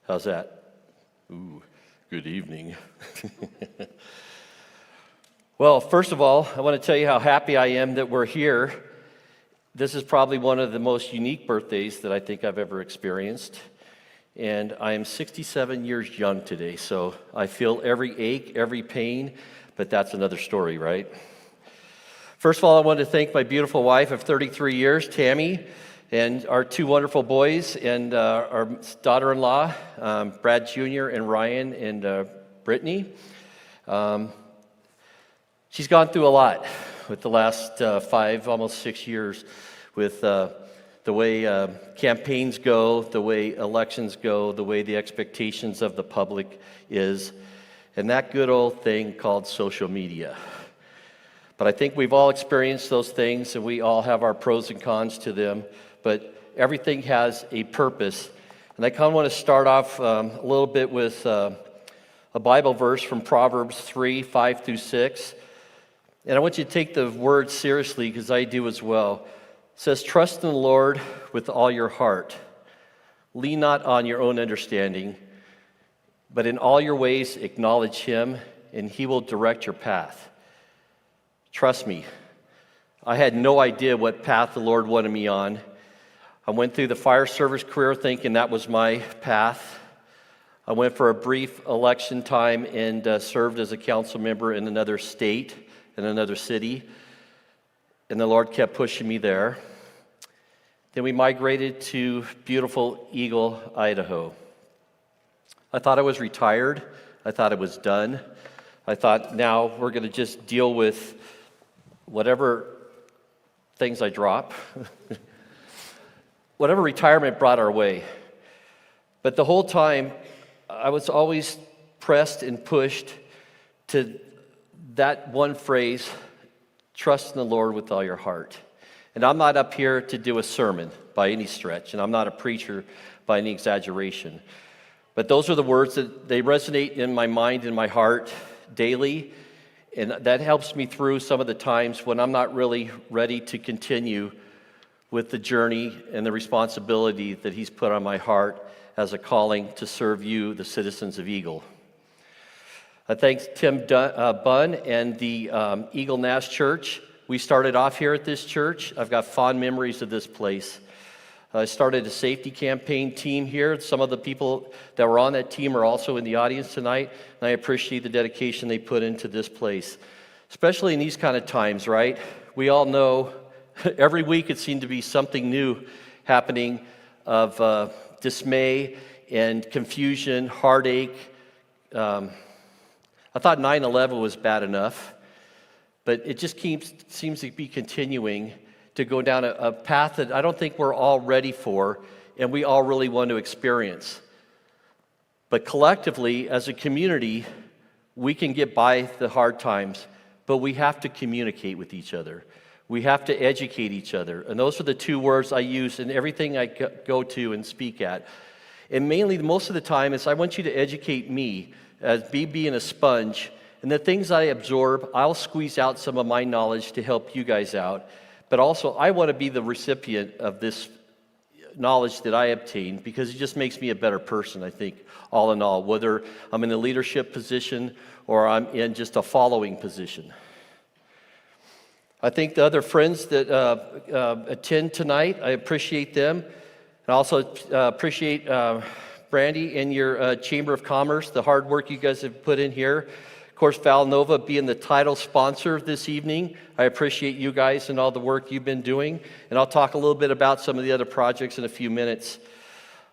How's that? Ooh, good evening. Well, first of all, I want to tell you how happy I am that we're here. This is probably one of the most unique birthdays that I think I've ever experienced. And I am 67 years young today, so I feel every ache, every pain, but that's another story, right? First of all, I want to thank my beautiful wife of 33 years, Tammy, and our two wonderful boys, and our daughter-in-law, Brad Jr. and Ryan and Brittany. She's gone through a lot with the last 5, almost 6 years, with the way campaigns go, the way elections go, the way the expectations of the public is, and that good old thing called social media. But I think we've all experienced those things, and we all have our pros and cons to them, but everything has a purpose. And I kind of want to start off a little bit with a Bible verse from Proverbs 3, 5 through 6. And I want you to take the word seriously, because I do as well. It says, "Trust in the Lord with all your heart. Lean not on your own understanding, but in all your ways acknowledge him, and he will direct your path." Trust me, I had no idea what path the Lord wanted me on. I went through the fire service career thinking that was my path. I went for a brief election time and served as a council member in another state, in another city, and the Lord kept pushing me there. Then we migrated to beautiful Eagle, Idaho. I thought I was retired. I thought it was done. I thought now we're going to just deal with whatever things I drop, whatever retirement brought our way. But the whole time, I was always pressed and pushed to that one phrase, trust in the Lord with all your heart. And I'm not up here to do a sermon by any stretch, and I'm not a preacher by any exaggeration. But those are the words that they resonate in my mind and my heart daily, and that helps me through some of the times when I'm not really ready to continue with the journey and the responsibility that he's put on my heart as a calling to serve you, the citizens of Eagle. I thank Tim Bunn and the Eagle Nash Church. We started off here at this church. I've got fond memories of this place. I started a safety campaign team here. Some of the people that were on that team are also in the audience tonight, and I appreciate the dedication they put into this place, especially in these kind of times, right? We all know every week it seemed to be something new happening of dismay and confusion, heartache. I thought 9/11 was bad enough, but it just seems to be continuing to go down a path that I don't think we're all ready for and we all really want to experience. But collectively, as a community, we can get by the hard times, but we have to communicate with each other. We have to educate each other. And those are the two words I use in everything I go to and speak at. And mainly, most of the time, is I want you to educate me as me being a sponge. And the things I absorb, I'll squeeze out some of my knowledge to help you guys out. But also, I want to be the recipient of this knowledge that I obtained, because it just makes me a better person, I think, all in all, whether I'm in a leadership position or I'm in just a following position. I think the other friends that attend tonight, I appreciate them. And I also appreciate Brandy and your Chamber of Commerce, the hard work you guys have put in here. Of course, Val Nova being the title sponsor this evening. I appreciate you guys and all the work you've been doing. And I'll talk a little bit about some of the other projects in a few minutes.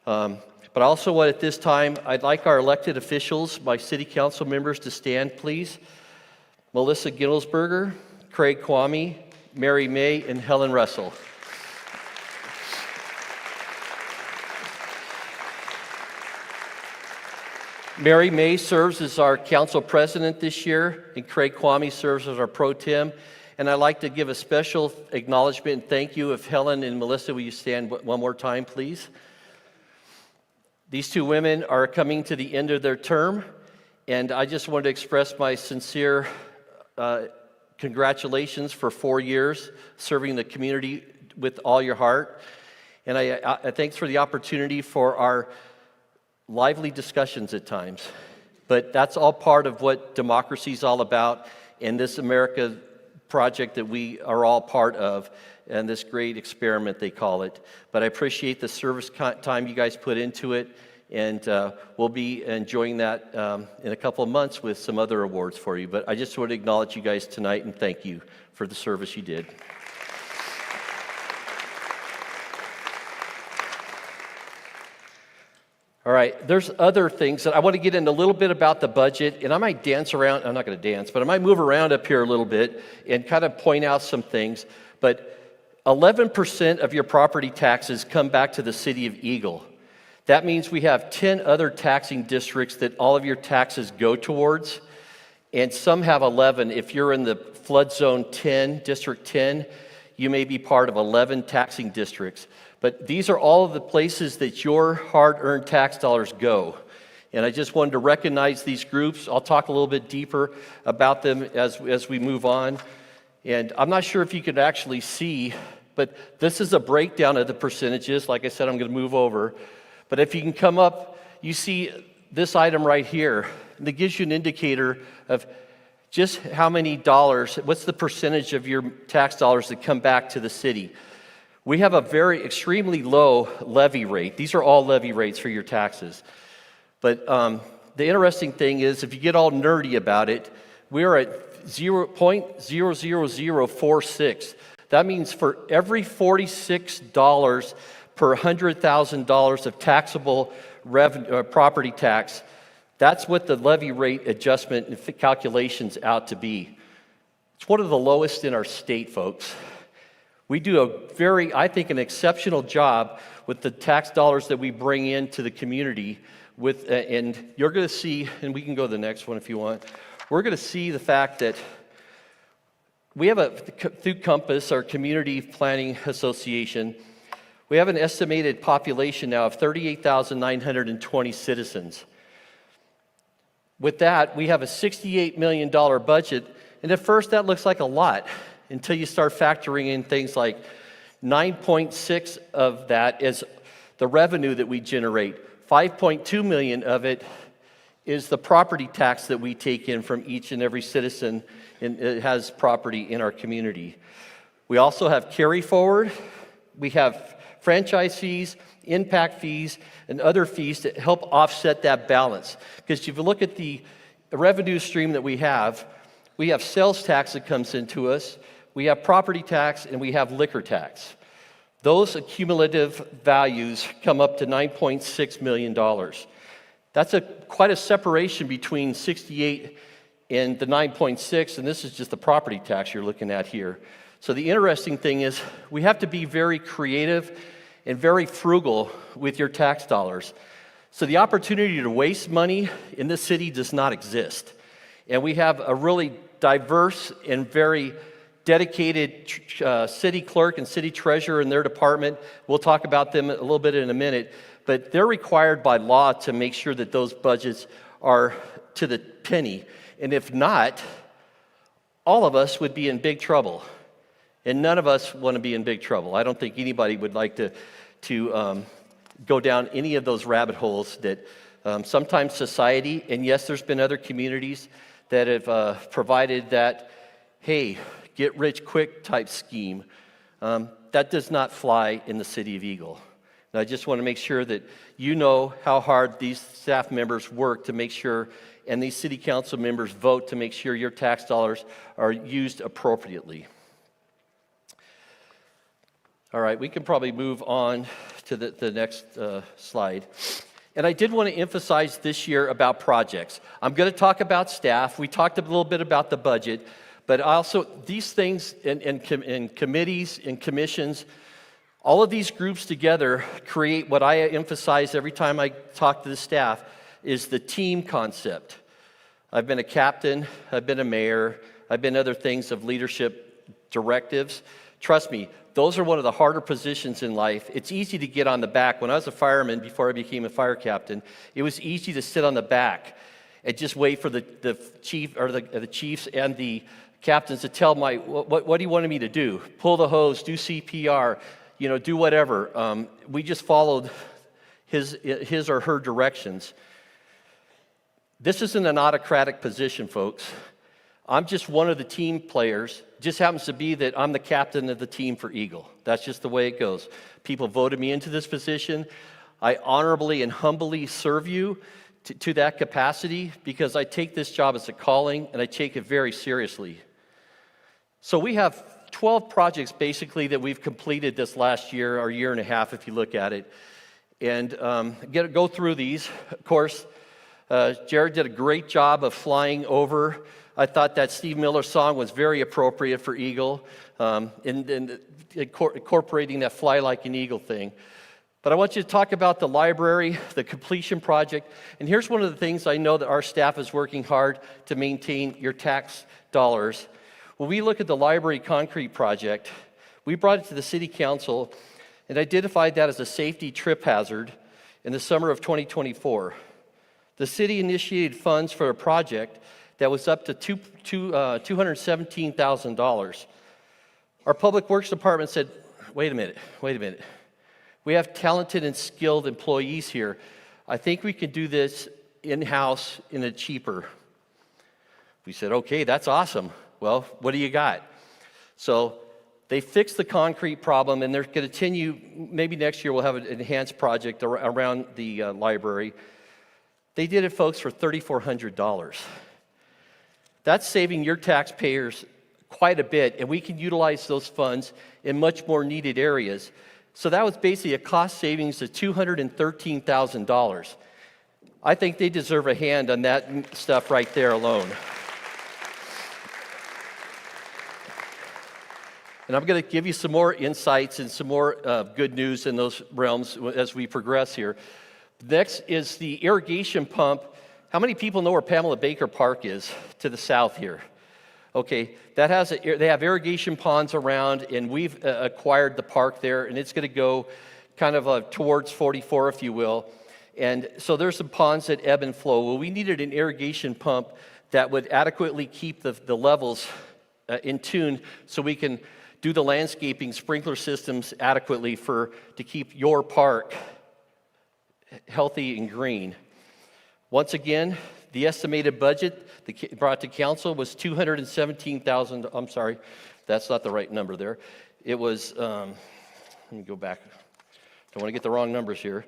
But I also want at this time, I'd like our elected officials, my city council members, to stand, please. Melissa Gittelsberger, Craig Kwame, Mary May, and Helen Russell. Mary May serves as our council president this year, and Craig Kwame serves as our pro tem. And I'd like to give a special acknowledgement and thank you. If Helen and Melissa, will you stand one more time, please? These two women are coming to the end of their term, and I just wanted to express my sincere congratulations for 4 years serving the community with all your heart. And I thanks for the opportunity for our lively discussions at times. But that's all part of what democracy is all about, and this America project that we are all part of, and this great experiment they call it. But I appreciate the service time you guys put into it, and we'll be enjoying that in a couple of months with some other awards for you. But I just want to acknowledge you guys tonight and thank you for the service you did. All right, there's other things that I want to get into a little bit about the budget, and I might dance around. I'm not going to dance, but I might move around up here a little bit and kind of point out some things. But 11% of your property taxes come back to the city of Eagle. That means we have 10 other taxing districts that all of your taxes go towards, and some have 11. If you're in the flood zone 10, District 10, you may be part of 11 taxing districts. But these are all of the places that your hard-earned tax dollars go. And I just wanted to recognize these groups. I'll talk a little bit deeper about them as we move on. And I'm not sure if you can actually see, but this is a breakdown of the percentages. Like I said, I'm going to move over. But if you can come up, you see this item right here. And it gives you an indicator of just how many dollars, what's the percentage of your tax dollars that come back to the city. We have a very extremely low levy rate. These are all levy rates for your taxes. But the interesting thing is, if you get all nerdy about it, we're at 0.00046. That means for every $46 per $100,000 of taxable revenue, property tax, that's what the levy rate adjustment and calculations out to be. It's one of the lowest in our state, folks. We do a very, I think, an exceptional job with the tax dollars that we bring into the community. And you're going to see, and we can go to the next one if you want. We're going to see the fact that we have through Compass, our Community Planning Association, we have an estimated population now of 38,920 citizens. With that, we have a $68 million budget, and at first that looks like a lot, until you start factoring in things like 9.6 of that is the revenue that we generate. 5.2 million of it is the property tax that we take in from each and every citizen that has property in our community. We also have carry forward. We have franchise fees, impact fees, and other fees that help offset that balance. Because if you look at the revenue stream that we have sales tax that comes into us, we have property tax, and we have liquor tax. Those accumulative values come up to $9.6 million. That's quite a separation between 68 and the 9.6, and this is just the property tax you're looking at here. So the interesting thing is we have to be very creative and very frugal with your tax dollars. So the opportunity to waste money in this city does not exist. And we have a really diverse and very dedicated city clerk and city treasurer in their department. We'll talk about them a little bit in a minute, but they're required by law to make sure that those budgets are to the penny. And if not, all of us would be in big trouble. And none of us want to be in big trouble. I don't think anybody would like to go down any of those rabbit holes that sometimes society, and yes, there's been other communities that have provided that, hey, get rich quick type scheme. That does not fly in the city of Eagle. And I just want to make sure that you know how hard these staff members work to make sure, and these city council members vote to make sure your tax dollars are used appropriately. All right, we can probably move on to the next slide. And I did want to emphasize this year about projects. I'm going to talk about staff. We talked a little bit about the budget. But also, these things in committees and commissions, all of these groups together create what I emphasize every time I talk to the staff, is the team concept. I've been a captain, I've been a mayor, I've been other things of leadership directives. Trust me, those are one of the harder positions in life. It's easy to get on the back. When I was a fireman, before I became a fire captain, it was easy to sit on the back and just wait for the chief or the chiefs and the captains to tell what do you want me to do? Pull the hose, do CPR, do whatever. We just followed his or her directions. This isn't an autocratic position, folks. I'm just one of the team players. It just happens to be that I'm the captain of the team for Eagle. That's just the way it goes. People voted me into this position. I honorably and humbly serve you to that capacity because I take this job as a calling and I take it very seriously. So we have 12 projects basically that we've completed this last year, or year and a half if you look at it. And go through these. Of course, Jared did a great job of flying over. I thought that Steve Miller song was very appropriate for Eagle, in incorporating that fly like an eagle thing. But I want you to talk about the library, the completion project. And here's one of the things I know that our staff is working hard to maintain your tax dollars. When we look at the library concrete project, we brought it to the city council and identified that as a safety trip hazard in the summer of 2024. The city initiated funds for a project that was up to $217,000. Our public works department said, wait a minute. We have talented and skilled employees here. I think we can do this in-house in a cheaper. We said, okay, that's awesome. Well, what do you got? So they fixed the concrete problem, and they're going to continue. Maybe next year we'll have an enhanced project around the library. They did it, folks, for $3,400. That's saving your taxpayers quite a bit, and we can utilize those funds in much more needed areas. So that was basically a cost savings of $213,000. I think they deserve a hand on that stuff right there alone. And I'm going to give you some more insights and some more good news in those realms as we progress here. Next is the irrigation pump. How many people know where Pamela Baker Park is to the south here? Okay, they have irrigation ponds around, and we've acquired the park there, and it's going to go kind of towards 44, if you will. And so there's some ponds that ebb and flow. Well, we needed an irrigation pump that would adequately keep the levels in tune so we can do the landscaping sprinkler systems adequately to keep your park healthy and green. Once again, the estimated budget brought to council was $217,000. I'm sorry, that's not the right number there. It was, let me go back. Don't want to get the wrong numbers here.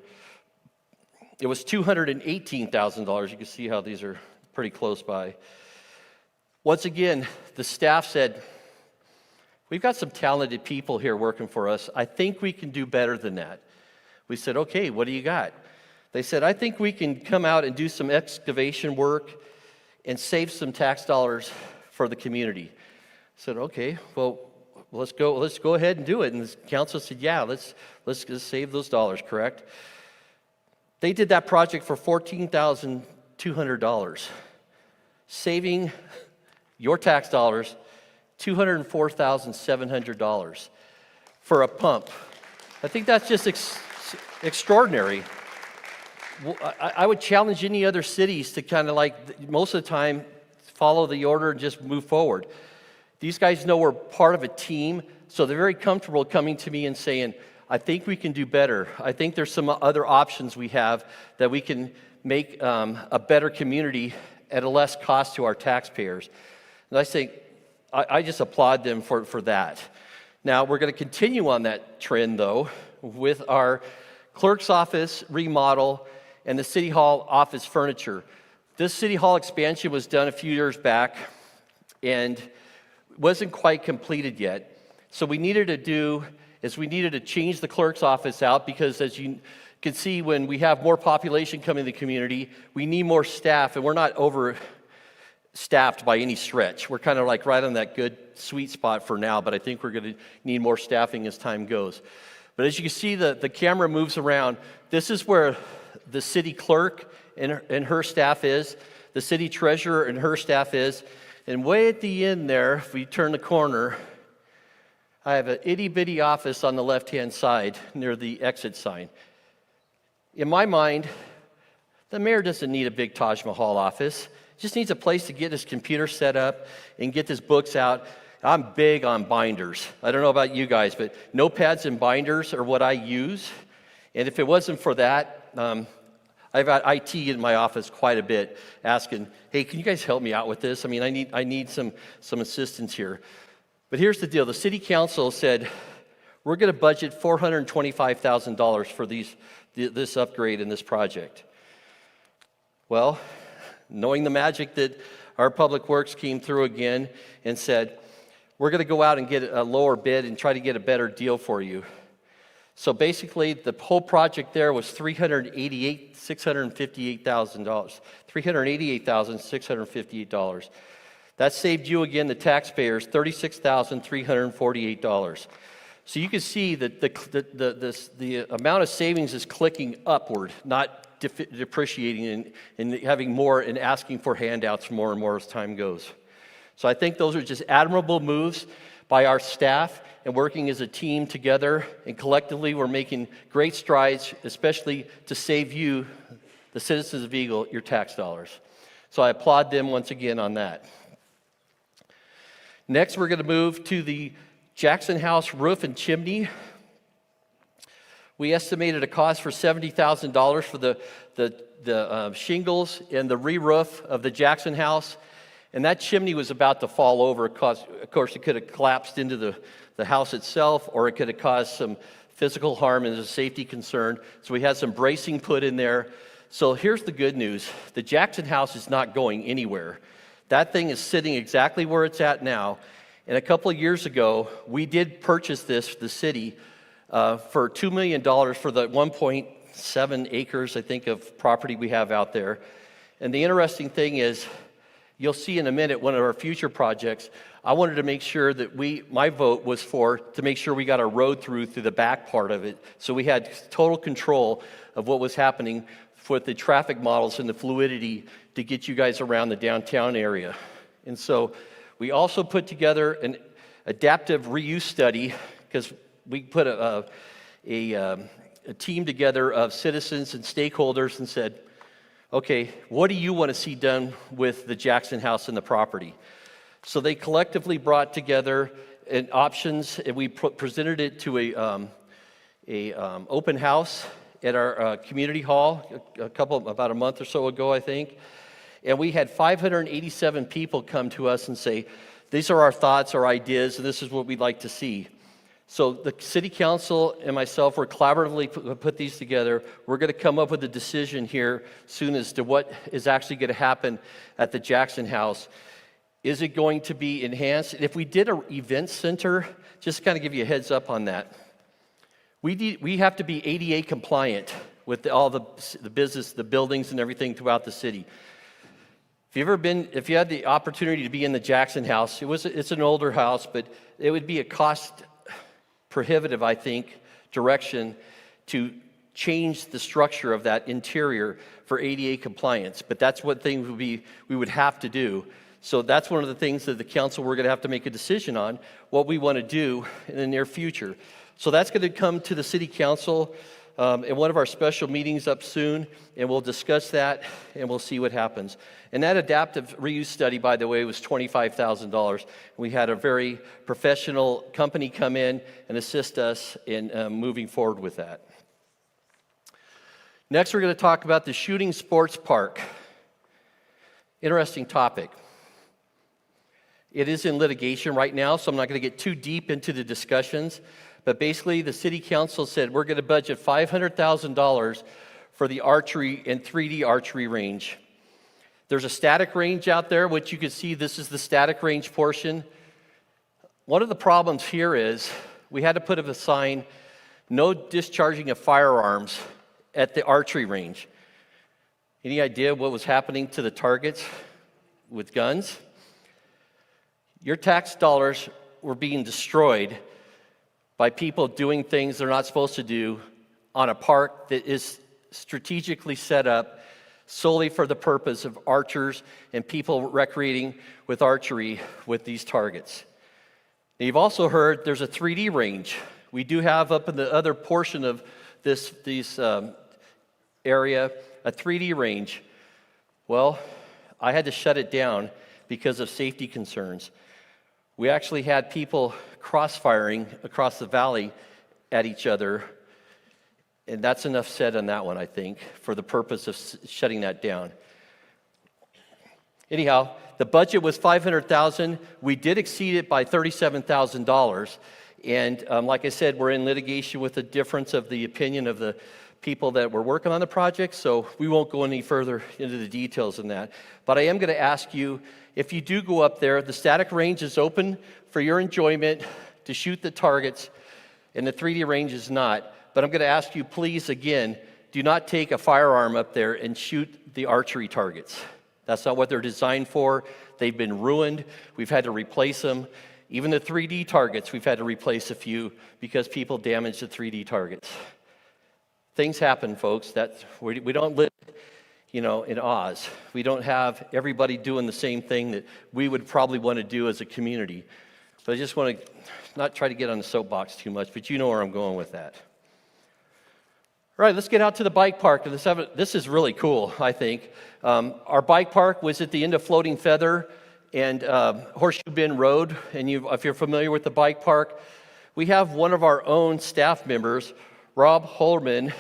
It was $218,000. You can see how these are pretty close by. Once again, the staff said, we've got some talented people here working for us. I think we can do better than that. We said, okay, what do you got? They said, I think we can come out and do some excavation work and save some tax dollars for the community. I said, okay, well, let's go ahead and do it. And the council said, yeah, let's just save those dollars, correct? They did that project for $14,200, saving your tax dollars $204,700 for a pump. I think that's just extraordinary. I would challenge any other cities to kind of most of the time, follow the order and just move forward. These guys know we're part of a team, so they're very comfortable coming to me and saying, I think we can do better. I think there's some other options we have that we can make a better community at a less cost to our taxpayers. And I say, I just applaud them for that. Now, we're going to continue on that trend, though, with our clerk's office remodel and the City Hall office furniture. This City Hall expansion was done a few years back and wasn't quite completed yet. So we needed to change the clerk's office out because, as you can see, when we have more population coming in the community, we need more staff, and we're not overstaffed by any stretch. We're kind of right on that good sweet spot for now, but I think we're going to need more staffing as time goes. But as you can see, the camera moves around. This is where the city clerk and her staff is, the city treasurer and her staff is, and way at the end there, if we turn the corner, I have an itty-bitty office on the left-hand side near the exit sign. In my mind, the mayor doesn't need a big Taj Mahal office. He just needs a place to get his computer set up and get his books out. I'm big on binders. I don't know about you guys, but notepads and binders are what I use. And if it wasn't for that, I've got IT in my office quite a bit asking, hey, can you guys help me out with this? I mean, I need some assistance here. But here's the deal. The city council said, we're going to budget $425,000 for this upgrade in this project. Well, knowing the magic that our Public Works came through again and said, we're going to go out and get a lower bid and try to get a better deal for you. So basically, the whole project there was $388,658. That saved you, again, the taxpayers, $36,348. So you can see that the amount of savings is clicking upward, not depreciating and having more and asking for handouts more and more as time goes. So I think those are just admirable moves by our staff and working as a team together, and collectively we're making great strides, especially to save you, the citizens of Eagle, your tax dollars. So I applaud them once again on that. Next, we're going to move to the Jackson House roof and chimney. We estimated a cost for $70,000 for the shingles and the re-roof of the Jackson House. And that chimney was about to fall over. Of course, it could have collapsed into the house itself, or it could have caused some physical harm and is a safety concern. So we had some bracing put in there. So here's the good news. The Jackson House is not going anywhere. That thing is sitting exactly where it's at now. And a couple of years ago, we did purchase the city, for $2 million for the 1.7 acres, I think, of property we have out there. And the interesting thing is, you'll see in a minute, one of our future projects, I wanted to make sure that my vote was to make sure we got a road through the back part of it. So we had total control of what was happening with the traffic models and the fluidity to get you guys around the downtown area. And so we also put together an adaptive reuse study, because we put a team together of citizens and stakeholders and said, okay, what do you want to see done with the Jackson House and the property? So they collectively brought together options, and we presented it to a open house at our community hall about a month or so ago, I think. And we had 587 people come to us and say, these are our thoughts, our ideas, and this is what we'd like to see. So the city council and myself were collaboratively put these together. We're going to come up with a decision here soon as to what is actually going to happen at the Jackson House. Is it going to be enhanced? And if we did an event center, just to kind of give you a heads up on that, we have to be ADA compliant with all the business, the buildings and everything throughout the city. If you had the opportunity to be in the Jackson House, it's an older house, but it would be a cost prohibitive, I think, direction to change the structure of that interior for ADA compliance. But that's what things we would have to do. So that's one of the things that the council, we're going to have to make a decision on, what we want to do in the near future. So that's going to come to the city council in one of our special meetings up soon, and we'll discuss that, and we'll see what happens. And that adaptive reuse study, by the way, was $25,000. We had a very professional company come in and assist us in moving forward with that. Next, we're going to talk about the Shooting Sports Park. Interesting topic. It is in litigation right now, so I'm not going to get too deep into the discussions. But basically, the city council said we're going to budget $500,000 for the archery and 3D archery range. There's a static range out there, which you can see this is the static range portion. One of the problems here is we had to put up a sign, no discharging of firearms at the archery range. Any idea what was happening to the targets with guns? Your tax dollars were being destroyed by people doing things they're not supposed to do on a park that is strategically set up solely for the purpose of archers and people recreating with archery with these targets. Now, you've also heard there's a 3D range. We do have up in the other portion of this area a 3D range. Well, I had to shut it down because of safety concerns. We actually had people crossfiring across the valley at each other, And that's enough said on that one, I think, for the purpose of shutting that down. Anyhow, the budget was $500,000. We did exceed it by $37,000. And like I said, we're in litigation with the difference of the opinion of the people that were working on the project, so we won't go any further into the details in that. But I am going to ask you, if you do go up there, the static range is open for your enjoyment to shoot the targets, and the 3D range is not. But I'm going to ask you, please, again, do not take a firearm up there and shoot the archery targets. That's not what they're designed for. They've been ruined. We've had to replace them. Even the 3D targets, we've had to replace a few because people damaged the 3D targets. Things happen, folks. We don't live, in Oz. We don't have everybody doing the same thing that we would probably want to do as a community. But I just want to not try to get on the soapbox too much, but you know where I'm going with that. All right, let's get out to the bike park. This is really cool, I think. Our bike park was at the end of Floating Feather and Horseshoe Bend Road. And if you're familiar with the bike park, we have one of our own staff members, Rob Holman.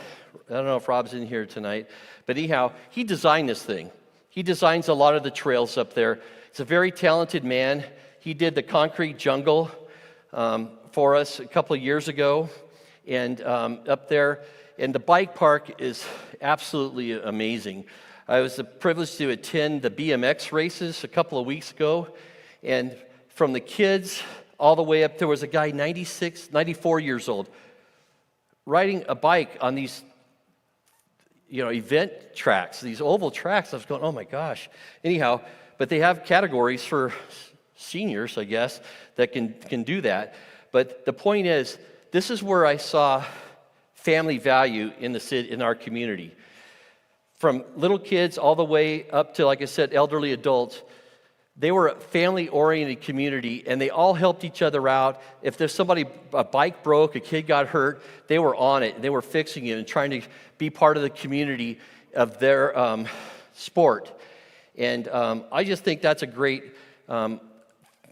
I don't know if Rob's in here tonight, but anyhow, he designed this thing. He designs a lot of the trails up there. He's a very talented man. He did the concrete jungle for us a couple of years ago, and up there. And the bike park is absolutely amazing. I was privileged to attend the BMX races a couple of weeks ago, and from the kids all the way up, there was a guy 94 years old, riding a bike on these, event tracks, these oval tracks. I was going, oh my gosh. Anyhow, but they have categories for seniors, I guess, that can do that. But the point is, this is where I saw family value in the city, in our community. From little kids all the way up to, like I said, elderly adults. They were a family-oriented community, and they all helped each other out. If there's a bike broke, a kid got hurt, they were on it. They were fixing it and trying to be part of the community of their sport. And I just think that's a great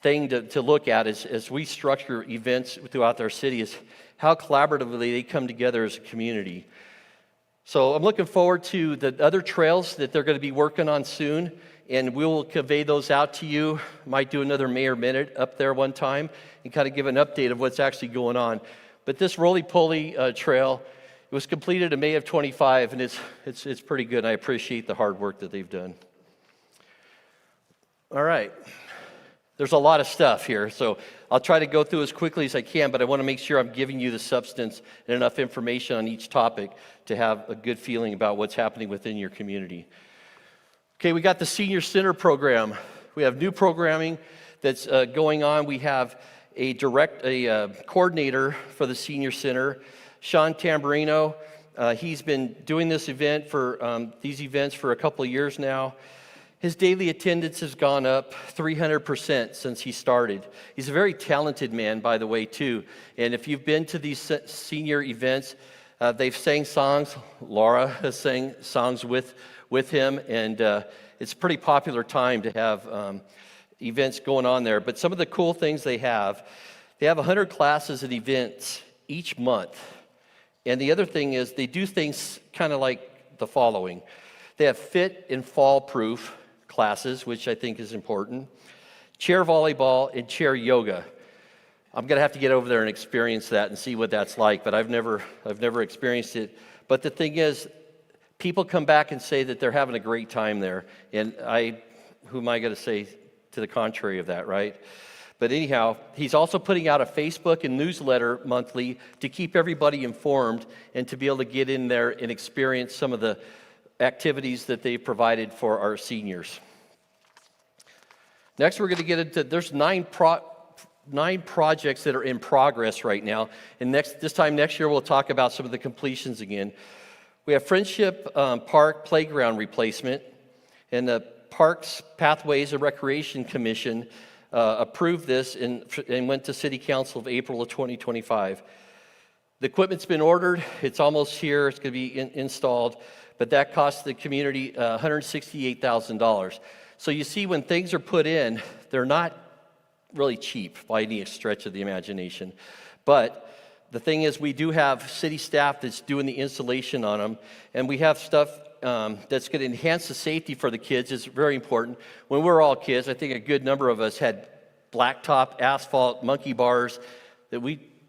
thing to look at as we structure events throughout our city, is how collaboratively they come together as a community. So I'm looking forward to the other trails that they're going to be working on soon, and we will convey those out to you. Might do another Mayor Minute up there one time and kind of give an update of what's actually going on. But this roly-poly trail, it was completed in May of 25, and it's pretty good. I appreciate the hard work that they've done. All right. There's a lot of stuff here, so I'll try to go through as quickly as I can, but I want to make sure I'm giving you the substance and enough information on each topic to have a good feeling about what's happening within your community. Okay, we got the Senior Center program. We have new programming that's going on. We have a coordinator for the Senior Center, Sean Tamburino. He's been doing these events for a couple of years now. His daily attendance has gone up 300% since he started. He's a very talented man, by the way, too. And if you've been to these senior events, they've sang songs. Laura has sang songs with him, and it's a pretty popular time to have events going on there. But some of the cool things they have 100 classes and events each month. And the other thing is they do things kind of like the following. They have fit and fall proof classes, which I think is important. Chair volleyball and chair yoga. I'm going to have to get over there and experience that and see what that's like, but I've never experienced it. But the thing is, people come back and say that they're having a great time there. And who am I going to say to the contrary of that, right? But anyhow, he's also putting out a Facebook and newsletter monthly to keep everybody informed and to be able to get in there and experience some of the activities that they provided for our seniors. Next, we're going to get into, there's nine projects that are in progress right now. And this time next year, we'll talk about some of the completions again. We have Friendship Park Playground replacement, and the Parks, Pathways, and Recreation Commission approved this and went to City Council of April of 2025. The equipment's been ordered. It's almost here. It's going to be installed. But that cost the community $168,000. So you see, when things are put in, they're not really cheap by any stretch of the imagination. But The thing is, we do have city staff that's doing the installation on them, and we have stuff that's going to enhance the safety for the kids. It's very important. When we were all kids, I think a good number of us had blacktop, asphalt, monkey bars that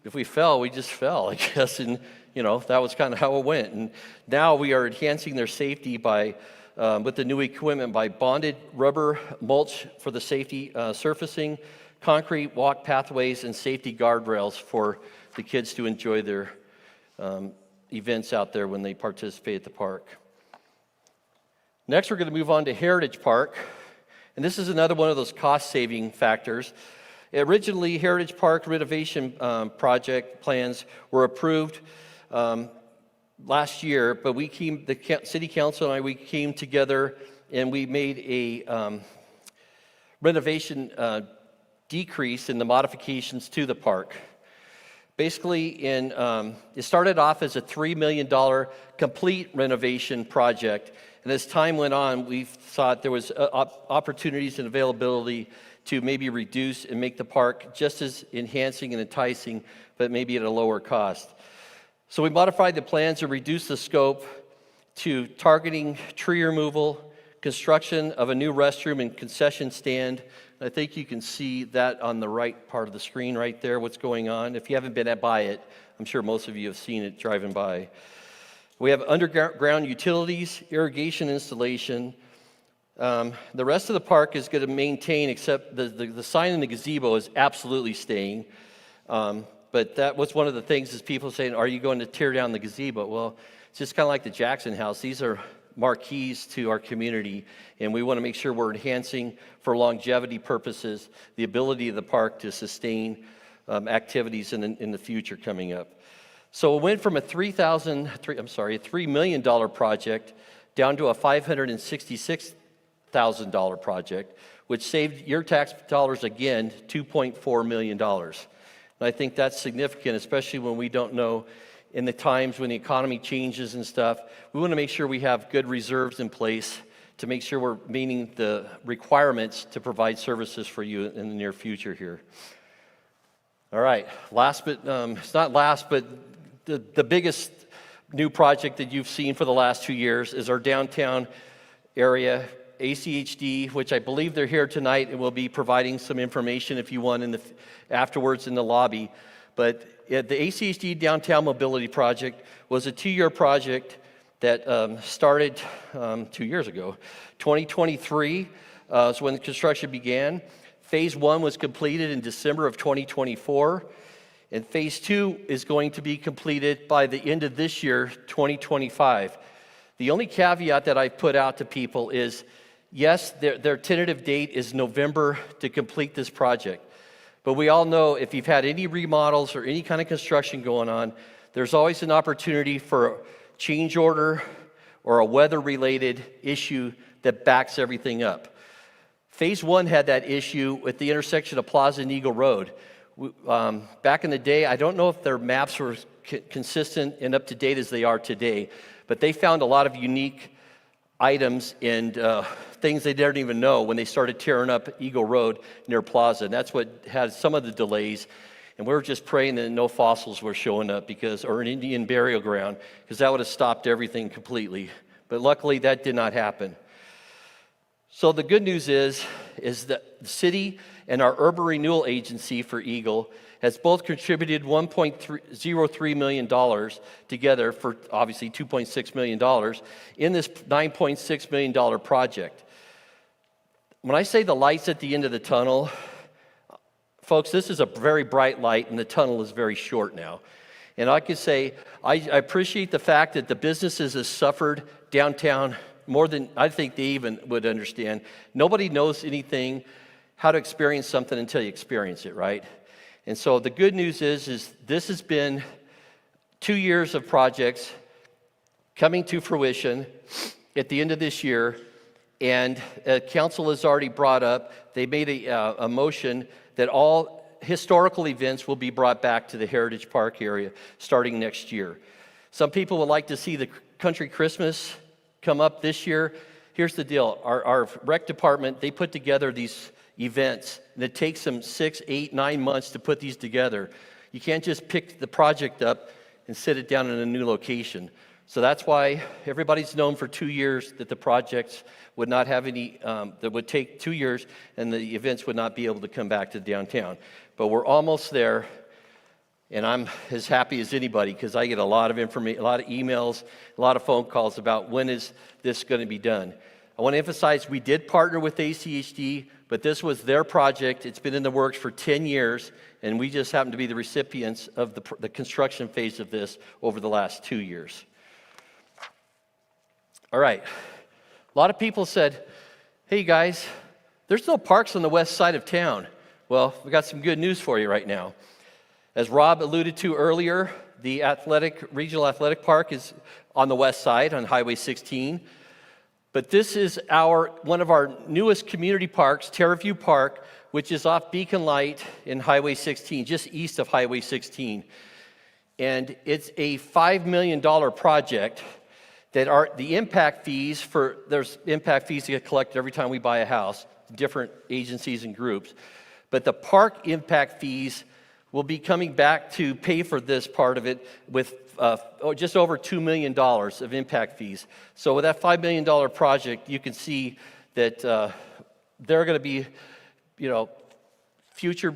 if we fell, we just fell, I guess, and that was kind of how it went. And now we are enhancing their safety by with the new equipment by bonded rubber mulch for the safety surfacing, concrete walk pathways, and safety guardrails for the kids to enjoy their events out there when they participate at the park. Next, we're going to move on to Heritage Park, and this is another one of those cost-saving factors. Originally, Heritage Park renovation project plans were approved last year, but the city council and we came together and we made a renovation decrease in the modifications to the park. Basically, it started off as a $3 million complete renovation project, and as time went on, we thought there was opportunities and availability to maybe reduce and make the park just as enhancing and enticing, but maybe at a lower cost. So we modified the plans to reduce the scope to targeting tree removal, construction of a new restroom and concession stand. I think you can see that on the right part of the screen right there, what's going on. If you haven't been by it, I'm sure most of you have seen it driving by. We have underground utilities, irrigation installation. The rest of the park is going to maintain, except the sign in the gazebo is absolutely staying. But that was one of the things is people saying, are you going to tear down the gazebo? Well, it's just kind of like the Jackson House. These are marquees to our community, and we want to make sure we're enhancing for longevity purposes the ability of the park to sustain activities in the future coming up. So it went from a $3 million project down to a $566,000 project, which saved your tax dollars again $2.4 million. And I think that's significant, especially when we don't know in the times when the economy changes and stuff. We want to make sure we have good reserves in place to make sure we're meeting the requirements to provide services for you in the near future here. All right, it's not last, but the biggest new project that you've seen for the last 2 years is our downtown area, ACHD, which I believe they're here tonight and will be providing some information if you want afterwards in the lobby. But the ACHD Downtown Mobility Project was a 2-year project that started 2 years ago. 2023 is when the construction began. Phase 1 was completed in December of 2024, and Phase 2 is going to be completed by the end of this year, 2025. The only caveat that I've put out to people is, yes, their tentative date is November to complete this project. But we all know if you've had any remodels or any kind of construction going on, there's always an opportunity for a change order or a weather-related issue that backs everything up. Phase 1 had that issue with the intersection of Plaza and Eagle Road. Back in the day, I don't know if their maps were consistent and up to date as they are today, but they found a lot of unique items and things they didn't even know when they started tearing up Eagle Road near Plaza. And that's what had some of the delays. And we were just praying that no fossils were showing up or an Indian burial ground, because that would have stopped everything completely. But luckily, that did not happen. So the good news is that the city and our urban renewal agency for Eagle has both contributed $1.03 million together for obviously $2.6 million in this $9.6 million project. When I say the lights at the end of the tunnel, folks, this is a very bright light and the tunnel is very short now. And I could say, I appreciate the fact that the businesses have suffered downtown more than I think they even would understand. Nobody knows anything, how to experience something until you experience it, right? And so the good news is this has been 2 years of projects coming to fruition at the end of this year, and council has already brought up, they made a motion that all historical events will be brought back to the Heritage Park area starting next year. Some people would like to see the Country Christmas come up this year. Here's the deal. Our rec department, they put together these events, and it takes them 6, 8, 9 months to put these together. You can't just pick the project up and sit it down in a new location. So that's why everybody's known for 2 years that the projects would not have any, that would take 2 years, and the events would not be able to come back to downtown. But we're almost there, and I'm as happy as anybody because I get a lot of information, a lot of emails, a lot of phone calls about when is this going to be done. I want to emphasize we did partner with ACHD, but this was their project. It's been in the works for 10 years, and we just happen to be the recipients of the construction phase of this over the last 2 years. All right. A lot of people said, hey guys, there's no parks on the west side of town. Well, we got some good news for you right now. As Rob alluded to earlier, the regional athletic park is on the west side on Highway 16. But this is one of our newest community parks, Terraview Park, which is off Beacon Light in Highway 16, just east of Highway 16. And it's a $5 million project that are the impact fees there's impact fees that get collected every time we buy a house, different agencies and groups. But the park impact fees will be coming back to pay for this part of it with just over $2 million of impact fees. So with that $5 million project, you can see that there are going to be, future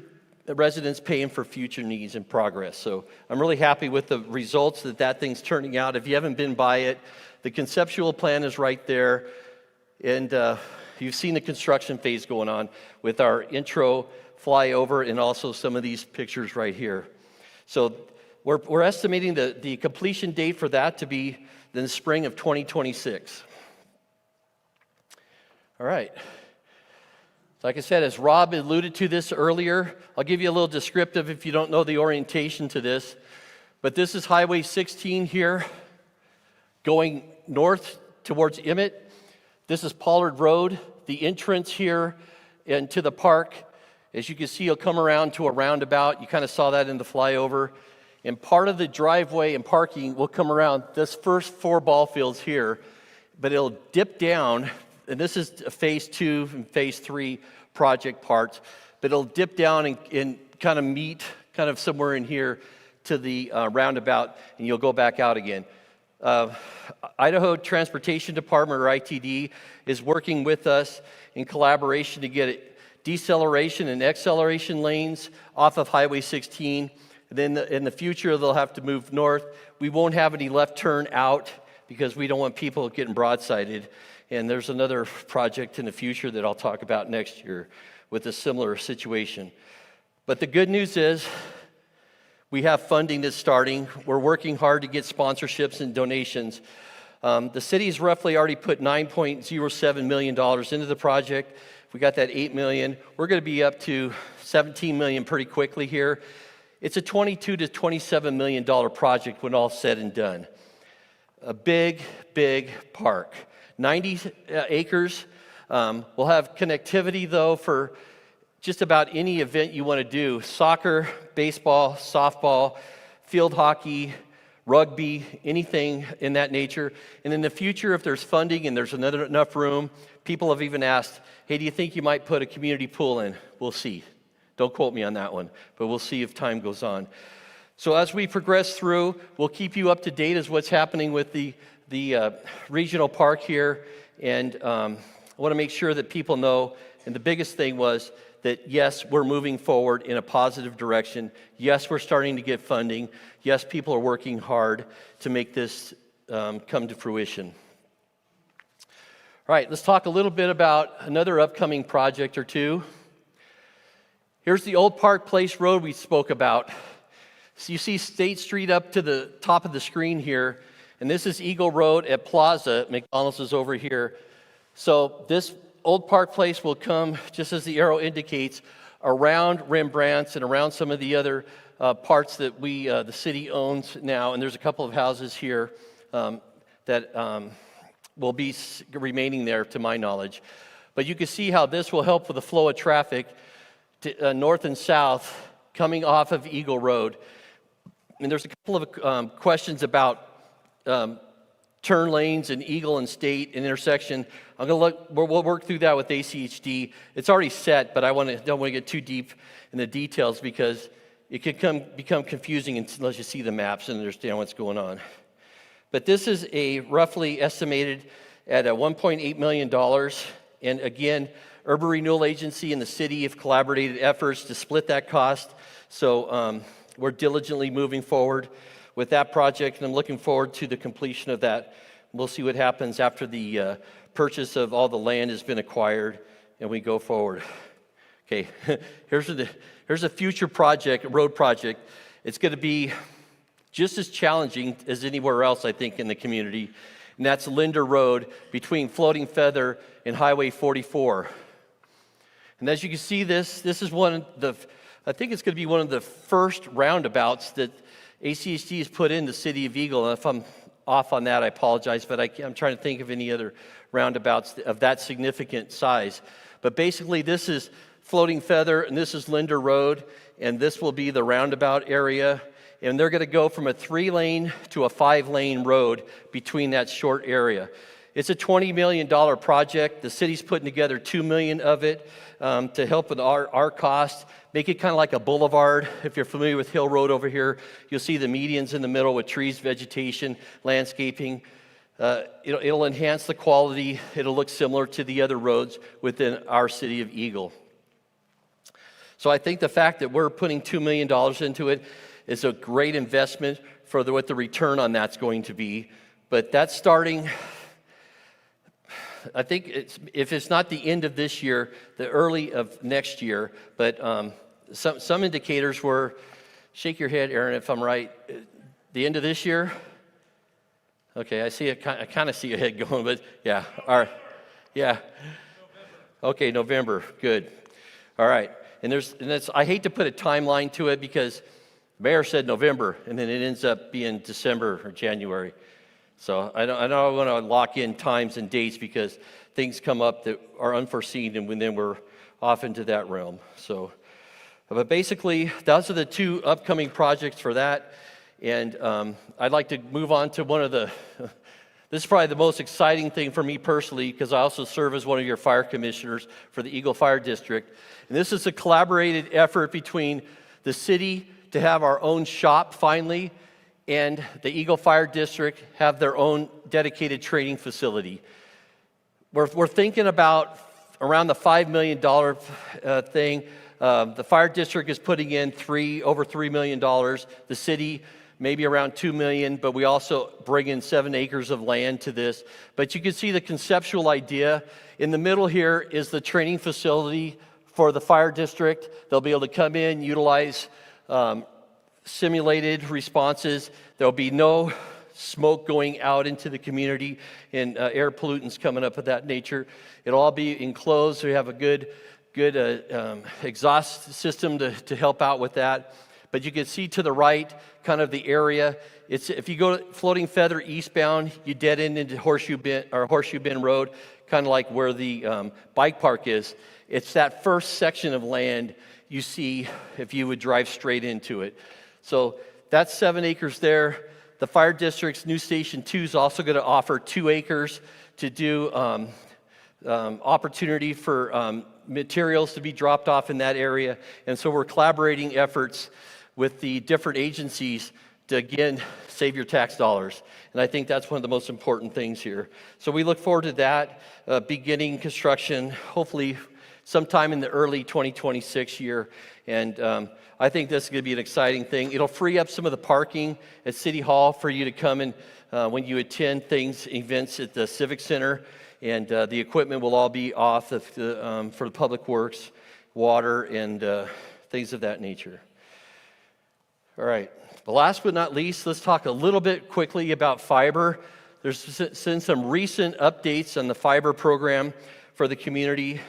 residents paying for future needs and progress. So I'm really happy with the results that thing's turning out. If you haven't been by it, the conceptual plan is right there. And you've seen the construction phase going on with our intro flyover and also some of these pictures right here. So we're estimating the completion date for that to be in the spring of 2026. All right. Like I said, as Rob alluded to this earlier, I'll give you a little descriptive if you don't know the orientation to this. But this is Highway 16 here, going north towards Emmett. This is Pollard Road, the entrance here into the park. As you can see, you'll come around to a roundabout. You kind of saw that in the flyover. And part of the driveway and parking will come around this first 4 ball fields here, but it'll dip down. And this is phase 2 and phase 3 project parts, but it'll dip down and kind of meet kind of somewhere in here to the roundabout, and you'll go back out again. Idaho Transportation Department, or ITD, is working with us in collaboration to get deceleration and acceleration lanes off of Highway 16. And then in the future, they'll have to move north. We won't have any left turn out because we don't want people getting broadsided. And there's another project in the future that I'll talk about next year with a similar situation. But the good news is we have funding that's starting. We're working hard to get sponsorships and donations. The city's roughly already put $9.07 million into the project. We got that $8 million. We're going to be up to $17 million pretty quickly here. It's a $22 to $27 million project when all's said and done. A big, big park. 90 acres. We'll have connectivity, though, for just about any event you want to do. Soccer, baseball, softball, field hockey, rugby, anything in that nature. And in the future, if there's funding and there's enough room, people have even asked, hey, do you think you might put a community pool in? We'll see. Don't quote me on that one, but we'll see if time goes on. So as we progress through, we'll keep you up to date as what's happening with the regional park here, and I want to make sure that people know, and the biggest thing was that yes, we're moving forward in a positive direction. Yes, we're starting to get funding. Yes, people are working hard to make this come to fruition. All right, let's talk a little bit about another upcoming project or two. Here's the old Park Place Road we spoke about. So you see State Street up to the top of the screen here. And this is Eagle Road at Plaza. McDonald's is over here. So this old Park Place will come, just as the arrow indicates, around Rembrandt's and around some of the other parts that the city owns now. And there's a couple of houses here that will be remaining there, to my knowledge. But you can see how this will help with the flow of traffic to, north and south coming off of Eagle Road. And there's a couple of questions about turn lanes and Eagle and State and intersection. We'll work through that with ACHD. It's already set, but don't want to get too deep in the details because it can become confusing unless you see the maps and understand what's going on. But this is a roughly estimated at $1.8 million. And again, Urban Renewal Agency and the city have collaborated efforts to split that cost. So we're diligently moving forward with that project, and I'm looking forward to the completion of that. We'll see what happens after the purchase of all the land has been acquired and we go forward. Okay, here's a future project, a road project. It's going to be just as challenging as anywhere else, I think, in the community, and that's Linder Road between Floating Feather and Highway 44. And as you can see, this is I think it's going to be one of the first roundabouts that ACHD has put in the city of Eagle. And if I'm off on that, I apologize, but I'm trying to think of any other roundabouts of that significant size. But basically, this is Floating Feather, and this is Linder Road, and this will be the roundabout area. And they're going to go from a 3-lane to a 5-lane road between that short area. It's a $20 million project. The city's putting together $2 million of it to help with our cost. Make it kind of like a boulevard. If you're familiar with Hill Road over here, you'll see the medians in the middle with trees, vegetation, landscaping. It'll enhance the quality. It'll look similar to the other roads within our city of Eagle. So I think the fact that we're putting $2 million into it is a great investment for what the return on that's going to be. But that's starting, I think if it's not the end of this year, the early of next year. But some indicators were, shake your head, Aaron, if I'm right, the end of this year? Okay, I kind of see your head going, but yeah, all right, yeah. Okay, November, good. All right, and I hate to put a timeline to it because the mayor said November, and then it ends up being December or January. So I don't want to lock in times and dates because things come up that are unforeseen, and then we're off into that realm. So, but basically, those are the two upcoming projects for that. And I'd like to move on to this is probably the most exciting thing for me personally, because I also serve as one of your fire commissioners for the Eagle Fire District. And this is a collaborated effort between the city to have our own shop finally, and the Eagle Fire District have their own dedicated training facility. We're thinking about around the $5 million thing. The fire district is putting in over $3 million. The city maybe around $2 million, but we also bring in 7 acres of land to this. But you can see the conceptual idea. In the middle here is the training facility for the fire district. They'll be able to come in, utilize simulated responses. There'll be no smoke going out into the community and air pollutants coming up of that nature. It'll all be enclosed, so we have a good exhaust system to help out with that. But you can see to the right, kind of the area. If you go to Floating Feather eastbound, you dead end into Horseshoe Bend Road, kind of like where the bike park is. It's that first section of land you see if you would drive straight into it. So that's 7 acres there. The fire district's new Station 2 is also going to offer 2 acres to do opportunity for materials to be dropped off in that area. And so we're collaborating efforts with the different agencies to, again, save your tax dollars. And I think that's one of the most important things here. So we look forward to that, beginning construction, hopefully sometime in the early 2026 year. And I think this is going to be an exciting thing. It'll free up some of the parking at City Hall for you to come and when you attend events at the Civic Center. And the equipment will all be off for the public works, water, and things of that nature. All right. But last but not least, let's talk a little bit quickly about fiber. There's been some recent updates on the fiber program for the community.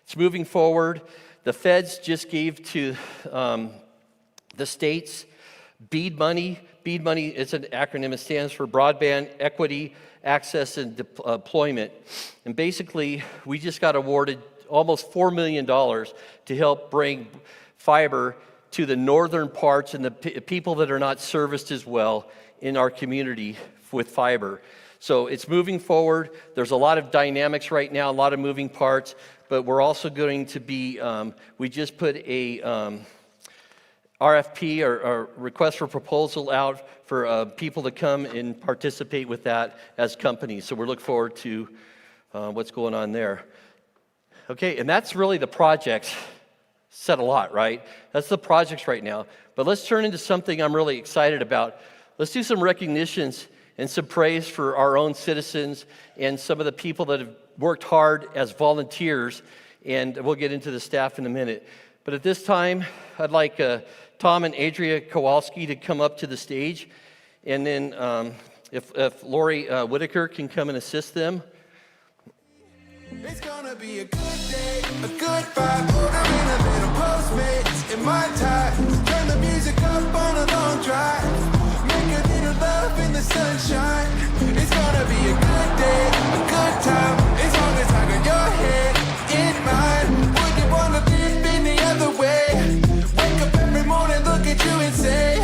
It's moving forward. The feds just gave to the states BEAD money. BEAD money is an acronym. It stands for Broadband Equity, Access, and Deployment. And basically, we just got awarded almost $4 million to help bring fiber to the northern parts and the people that are not serviced as well in our community with fiber. So it's moving forward. There's a lot of dynamics right now, a lot of moving parts, but we're also going to be, we just put RFP or request for proposal out for people to come and participate with that as companies. So we're looking forward to what's going on there. Okay, and that's really the projects. Said a lot, right? That's the projects right now. But let's turn into something I'm really excited about. Let's do some recognitions and some praise for our own citizens and some of the people that have worked hard as volunteers. And we'll get into the staff in a minute. But at this time, I'd like Tom and Andrea Kowalski to come up to the stage. And then if Lori Whitaker can come and assist them. It's gonna be a good day, a good vibe. I'm in a little Postmates in my tie. Turn the music up on a long drive. Make a little love in the sunshine. It's gonna be a good day, a good time. As long as I got your head in mine. Would you wanna live any other way? Wake up every morning, look at you and say,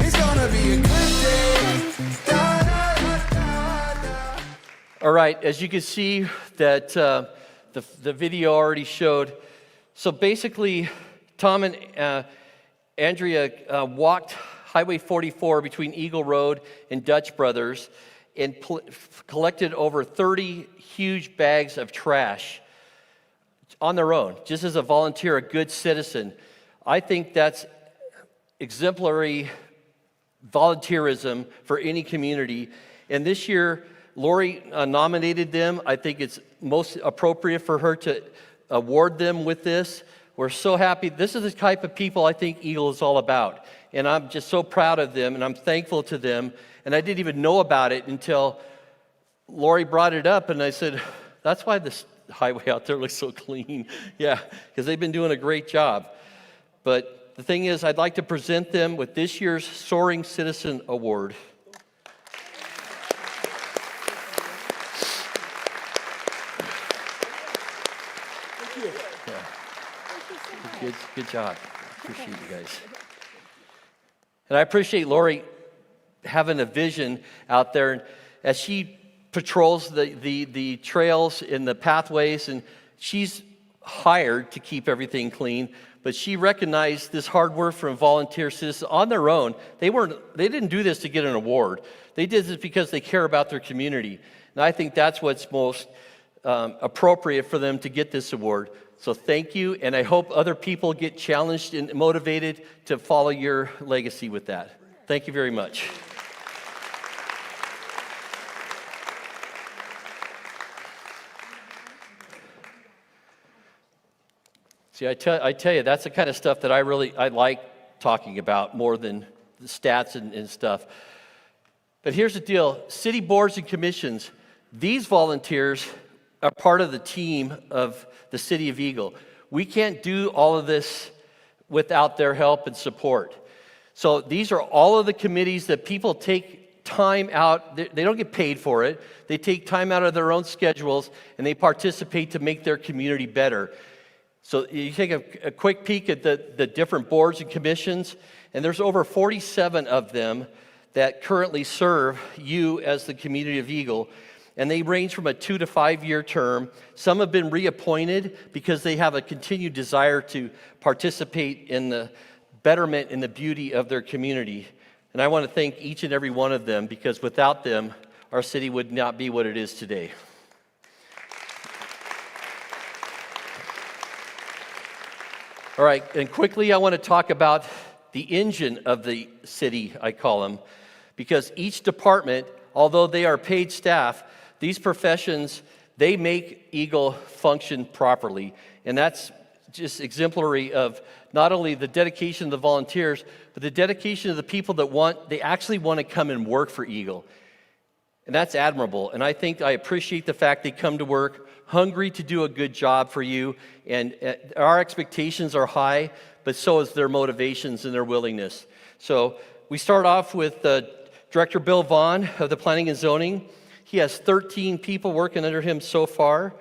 it's gonna be a good day. Da, da, da, da, da. All right, as you can see that the video already showed. So basically, Tom and Andrea walked Highway 44 between Eagle Road and Dutch Brothers and collected over 30 huge bags of trash on their own, just as a volunteer, a good citizen. I think that's exemplary volunteerism for any community. And this year, Lori nominated them. I think it's most appropriate for her to award them with this. We're so happy. This is the type of people I think Eagle is all about. And I'm just so proud of them, and I'm thankful to them. And I didn't even know about it until Lori brought it up, and I said, that's why this highway out there looks so clean. Yeah, because they've been doing a great job. But the thing is, I'd like to present them with this year's Soaring Citizen Award. Good job. Appreciate you guys. And I appreciate Lori having a vision out there. And as she patrols the trails and the pathways, and she's hired to keep everything clean, but she recognized this hard work from volunteer citizens on their own. They didn't do this to get an award. They did this because they care about their community. And I think that's what's most appropriate for them to get this award. So thank you, and I hope other people get challenged and motivated to follow your legacy with that. Thank you very much. See, I tell you, that's the kind of stuff that I like talking about more than the stats and stuff. But here's the deal. City boards and commissions, these volunteers are part of the team of the City of Eagle. We can't do all of this without their help and support. So these are all of the committees that people take time out. They don't get paid for it. They take time out of their own schedules, and they participate to make their community better. So you take a quick peek at the different boards and commissions, and there's over 47 of them that currently serve you as the community of Eagle. And they range from a 2 to 5 year term. Some have been reappointed because they have a continued desire to participate in the betterment and the beauty of their community. And I want to thank each and every one of them, because without them, our city would not be what it is today. All right, and quickly I want to talk about the engine of the city, I call them, because each department, although they are paid staff, these professions, they make Eagle function properly. And that's just exemplary of not only the dedication of the volunteers, but the dedication of the people that they actually want to come and work for Eagle. And that's admirable. And I appreciate the fact they come to work hungry to do a good job for you. And our expectations are high, but so is their motivations and their willingness. So we start off with Director Bill Vaughn of the Planning and Zoning. He has 13 people working under him so far.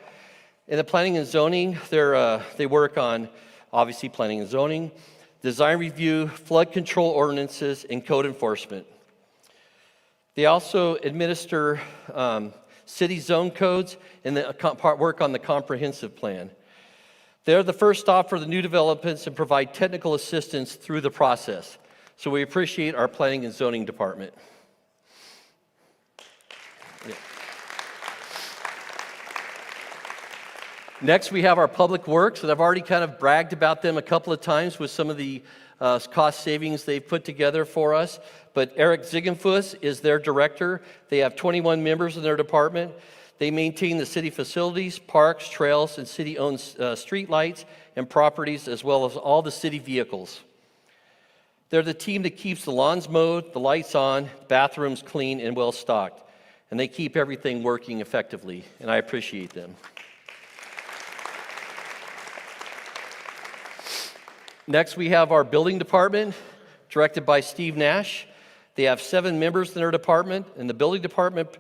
In the planning and zoning, they work on, obviously, planning and zoning, design review, flood control ordinances, and code enforcement. They also administer city zone codes and work on the comprehensive plan. They're the first stop for the new developments and provide technical assistance through the process. So we appreciate our planning and zoning department. Yeah. Next, we have our public works, and I've already kind of bragged about them a couple of times with some of the cost savings they've put together for us. But Eric Ziegenfuss is their director. They have 21 members in their department. They maintain the city facilities, parks, trails, and city-owned street lights and properties, as well as all the city vehicles. They're the team that keeps the lawns mowed, the lights on, bathrooms clean and well-stocked. And they keep everything working effectively, and I appreciate them. Next, we have our building department, directed by Steve Nash. They have 7 members in their department, and the building department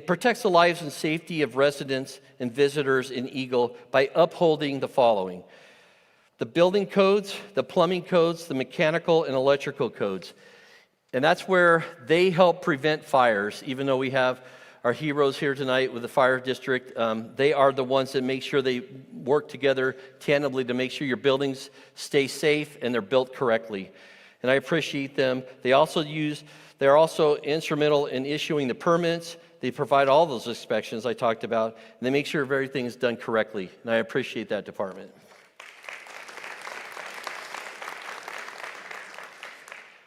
protects the lives and safety of residents and visitors in Eagle by upholding the following: the building codes, the plumbing codes, the mechanical and electrical codes. And that's where they help prevent fires. Even though we have our heroes here tonight with the fire district, they are the ones that make sure they work together tandemly to make sure your buildings stay safe and they're built correctly. And I appreciate them. They're also instrumental in issuing the permits. They provide all those inspections I talked about, and they make sure everything is done correctly. And I appreciate that department.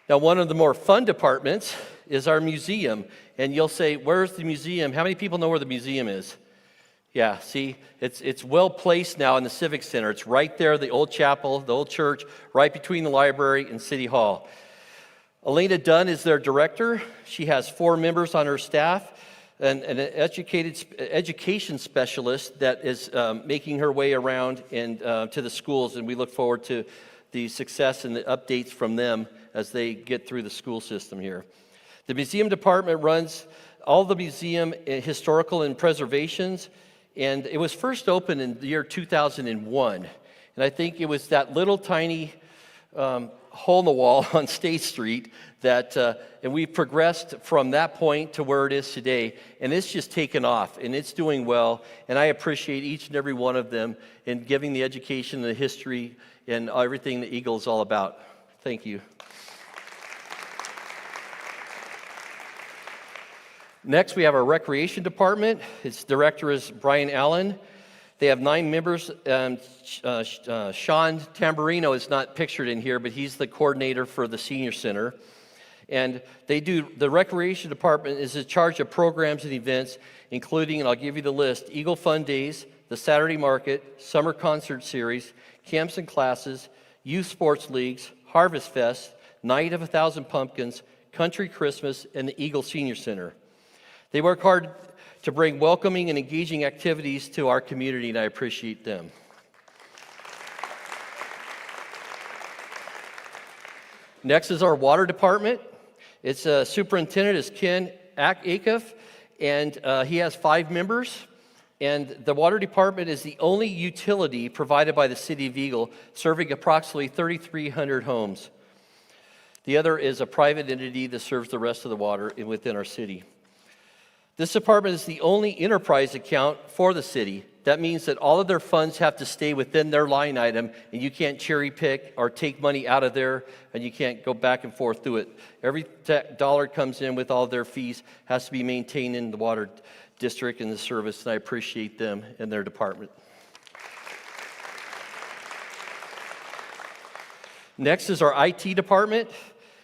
Now, one of the more fun departments is our museum. And you'll say, where's the museum? How many people know where the museum is? Yeah, see, it's well placed now in the Civic Center. It's right there, the old chapel, the old church, right between the library and City Hall. Elena Dunn is their director. She has 4 members on her staff and an education specialist that is making her way around and to the schools, and we look forward to the success and the updates from them as they get through the school system here. The museum department runs all the museum historical and preservations, and it was first opened in the year 2001. And I think it was that little tiny hole in the wall on State Street that, and we've progressed from that point to where it is today. And it's just taken off, and it's doing well. And I appreciate each and every one of them in giving the education, the history, and everything the Eagle is all about. Thank you. Next, we have our recreation department. Its director is Brian Allen. They have 9 members. Sean Tamburino is not pictured in here, but he's the coordinator for the senior center. And the recreation department is in charge of programs and events, including, and I'll give you the list, Eagle Fun Days, the Saturday Market, Summer Concert Series, camps and classes, youth sports leagues, Harvest Fest, Night of 1,000 Pumpkins, Country Christmas, and the Eagle Senior Center. They work hard to bring welcoming and engaging activities to our community, and I appreciate them. Next is our water department. Its superintendent is Ken Acuff, and he has 5 members. And the water department is the only utility provided by the City of Eagle, serving approximately 3,300 homes. The other is a private entity that serves the rest of the water within our city. This department is the only enterprise account for the city. That means that all of their funds have to stay within their line item, and you can't cherry pick or take money out of there, and you can't go back and forth through it. Every dollar comes in with all their fees has to be maintained in the water district and the service, and I appreciate them and their department. Next is our IT department.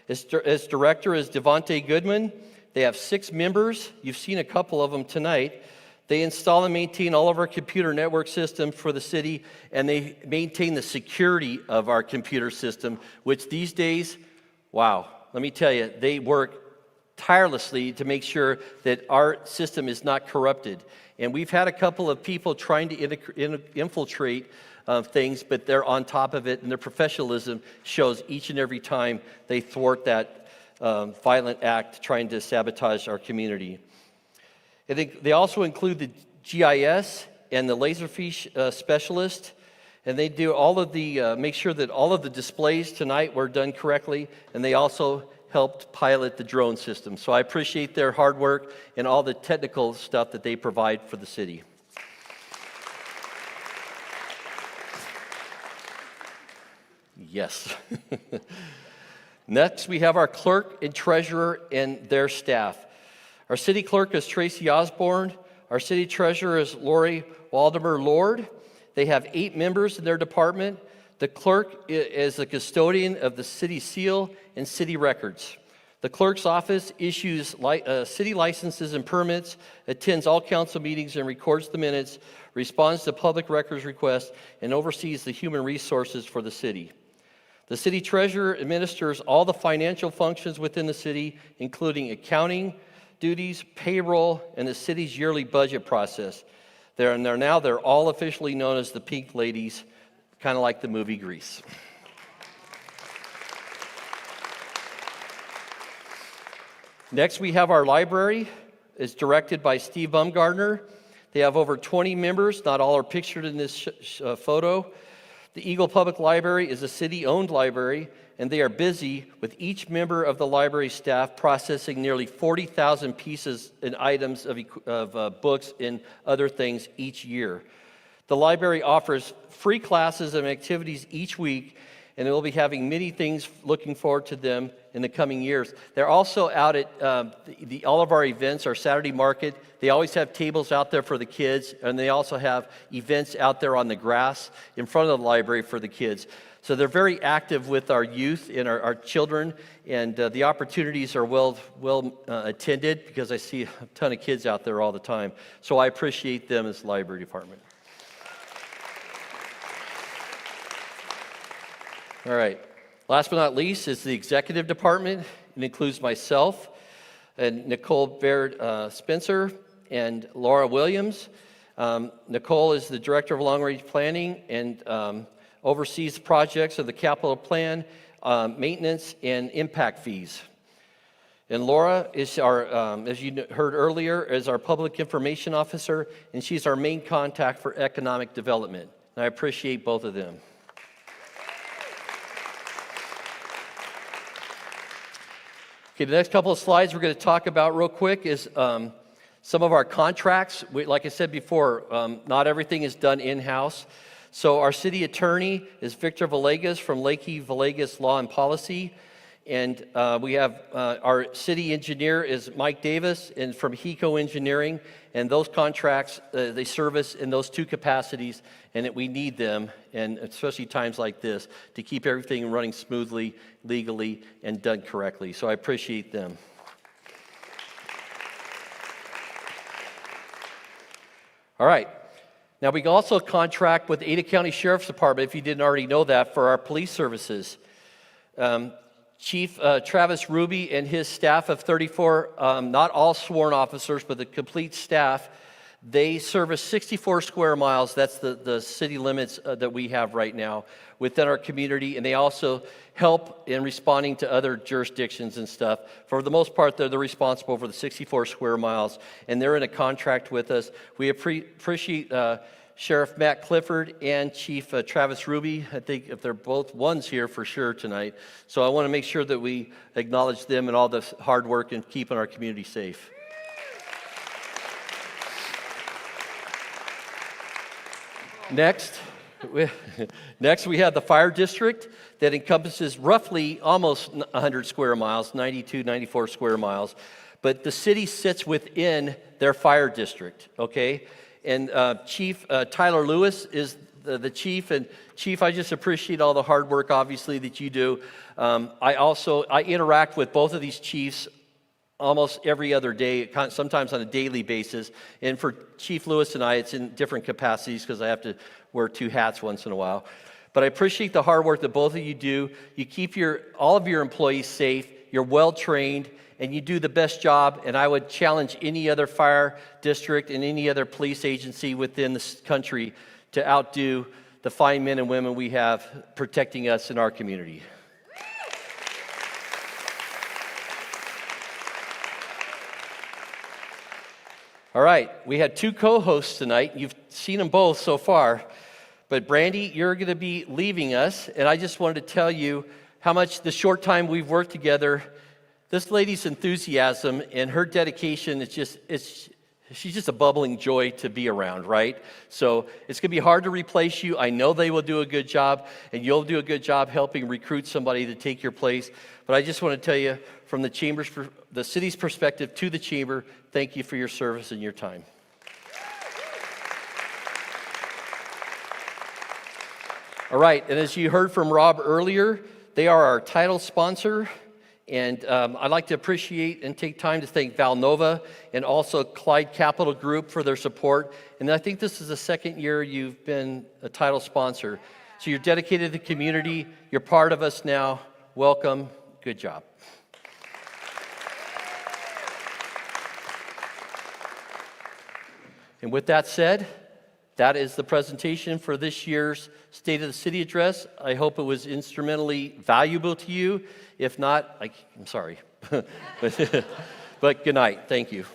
Its director is Devontae Goodman. They have 6 members. You've seen a couple of them tonight. They install and maintain all of our computer network systems for the city, and they maintain the security of our computer system, which these days, wow, let me tell you, they work tirelessly to make sure that our system is not corrupted. And we've had a couple of people trying to infiltrate things, but they're on top of it, and their professionalism shows each and every time they thwart that violent act trying to sabotage our community. I think they also include the GIS and the Laserfish specialist, and they do all of the, make sure that all of the displays tonight were done correctly, and they also helped pilot the drone system. So I appreciate their hard work and all the technical stuff that they provide for the city. Yes. Next, we have our clerk and treasurer and their staff. Our city clerk is Tracy Osborne. Our city treasurer is Lori Waldemar Lord. They have 8 members in their department. The clerk is the custodian of the city seal and city records. The clerk's office issues city licenses and permits, attends all council meetings and records the minutes, responds to public records requests, and oversees the human resources for the city. The city treasurer administers all the financial functions within the city, including accounting duties, payroll, and the city's yearly budget process. They're all officially known as the Pink Ladies, kind of like the movie Grease. Next, we have our library. It's directed by Steve Bumgardner. They have over 20 members. Not all are pictured in this photo. The Eagle Public Library is a city-owned library, and they are busy with each member of the library staff processing nearly 40,000 pieces and items of books and other things each year. The library offers free classes and activities each week, and they'll be having many things looking forward to them in the coming years. They're also out at all of our events, our Saturday market. They always have tables out there for the kids, and they also have events out there on the grass in front of the library for the kids. So they're very active with our youth and our children, and the opportunities are well attended because I see a ton of kids out there all the time. So I appreciate them as the library department. All right. Last but not least is the executive department. It includes myself and Nicole Baird Spencer and Laura Williams. Nicole is the director of long-range planning and oversees projects of the capital plan, maintenance, and impact fees. And Laura is our, as you heard earlier, is our public information officer, and she's our main contact for economic development. And I appreciate both of them. Okay, the next couple of slides we're going to talk about real quick is some of our contracts. Like I said before, not everything is done in-house. So our city attorney is Victor Villegas from Lakey Villegas Law and Policy. And we have our city engineer is Mike Davis and from HECO Engineering. And those contracts, they service in those 2 capacities, and we need them, and especially times like this, to keep everything running smoothly, legally, and done correctly. So I appreciate them. All right. Now, we also contract with Ada County Sheriff's Department, if you didn't already know that, for our police services. Chief Travis Ruby and his staff of 34, not all sworn officers, but the complete staff, they service 64 square miles. That's the city limits that we have right now within our community. And they also help in responding to other jurisdictions and stuff. For the most part, they're responsible for the 64 square miles. And they're in a contract with us. We appreciate Sheriff Matt Clifford and Chief Travis Ruby. I think if they're both ones here for sure tonight. So I want to make sure that we acknowledge them and all the hard work in keeping our community safe. Next, we have the fire district that encompasses roughly almost 100 square miles, 92, 94 square miles. But the city sits within their fire district, okay? And Chief Tyler Lewis is the chief. And Chief, I just appreciate all the hard work, obviously, that you do. I interact with both of these chiefs almost every other day, sometimes on a daily basis. And for Chief Lewis and I, it's in different capacities because I have to wear 2 hats once in a while. But I appreciate the hard work that both of you do. You keep all of your employees safe. You're well-trained. And you do the best job, and I would challenge any other fire district and any other police agency within this country to outdo the fine men and women we have protecting us in our community. All right, we had 2 co-hosts tonight. You've seen them both so far. But Brandy, you're going to be leaving us, and I just wanted to tell you how much the short time we've worked together, this lady's enthusiasm and her dedication, it's she's just a bubbling joy to be around, right? So it's going to be hard to replace you. I know they will do a good job, and you'll do a good job helping recruit somebody to take your place. But I just want to tell you, from the city's perspective to the chamber, thank you for your service and your time. All right, and as you heard from Rob earlier, they are our title sponsor. And I'd like to appreciate and take time to thank Valnova and also Clyde Capital Group for their support. And I think this is the second year you've been a title sponsor. So you're dedicated to the community. You're part of us now. Welcome. Good job. And with that said, that is the presentation for this year's State of the City Address. I hope it was instrumentally valuable to you. If not, I'm sorry. But good night. Thank you.